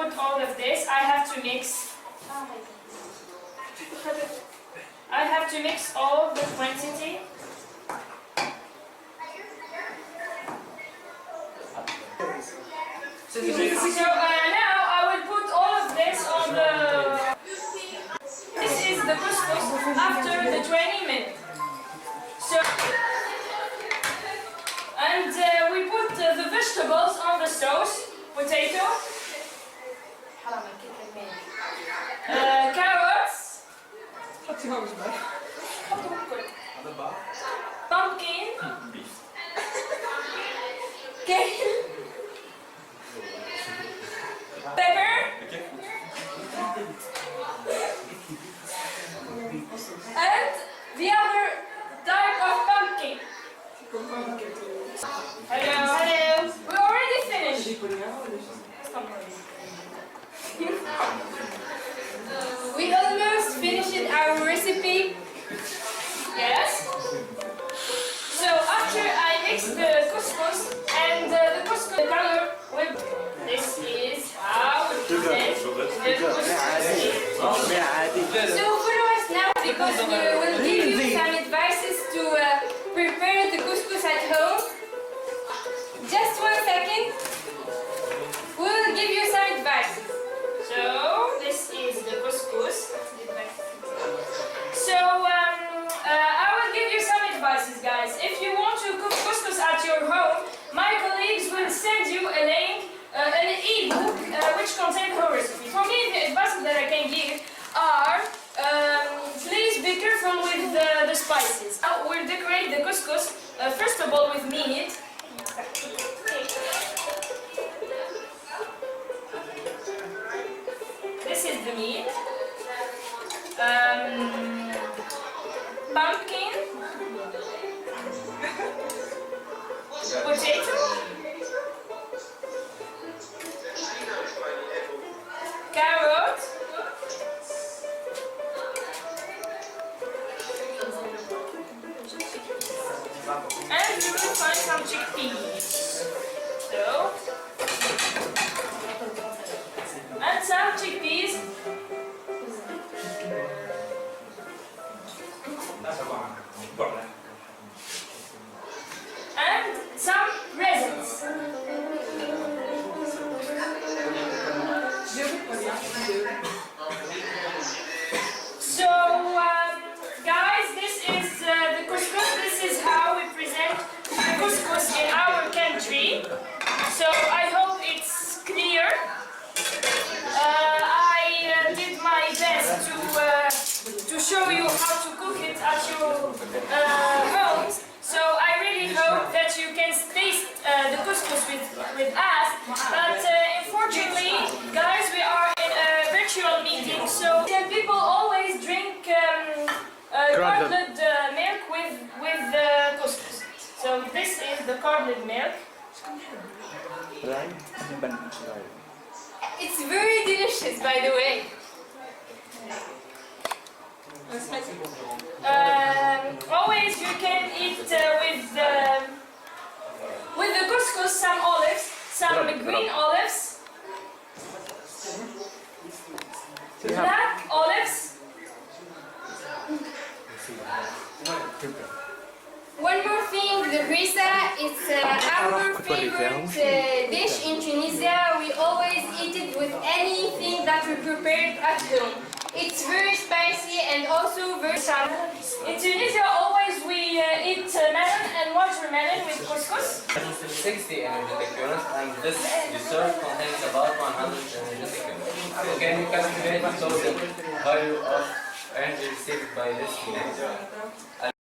put all of this, I have to mix. I have to mix all the quantity. So now I will put all of this on the. This is the couscous after the 20 minutes. So and we put the vegetables on the sauce. Potato, carrots, pumpkin, kale, pepper, and the other type of pumpkin. Hello. Hello. We already finished. We almost finished our recipe. Yes. So after I mix the couscous and the couscous color with this is how we present the couscous. So follow us now because we will give you some advices to prepare the couscous at home. Just 1 second. We will give you some advice. So this is the couscous. So I will give you some advices, guys. If you want to cook couscous at your home, my colleagues will send you a link, an e-book which contains her recipe. For me, the advices that I can give are please be careful with the spices. We'll decorate the couscous first of all with meat. This is the meat. Pumpkin. Potato. Carrot. And you will find some chickpeas. So, and some chickpeas. And some raisins. So, guys, this is the couscous. This is how we present the couscous in our country. So, I hope it's clear. I did my best to show you how to cook it at your homes. So I really hope that you can taste the couscous with us. But unfortunately, guys, we are in a virtual meeting, so people always drink curdled milk with couscous. So this is the curdled milk. It's very delicious, by the way. Always you can eat with the couscous some olives, some green olives, black olives. One more thing, the harissa, it's our favorite dish in Tunisia. We always eat it with anything that we prepared at home. It's very spicy and also very sour. In Tunisia, always we eat melon and watermelon with couscous. 60 energetic units, and this dessert contains about 100 energetic units. Again, you calculate the total value of energy received by this meal.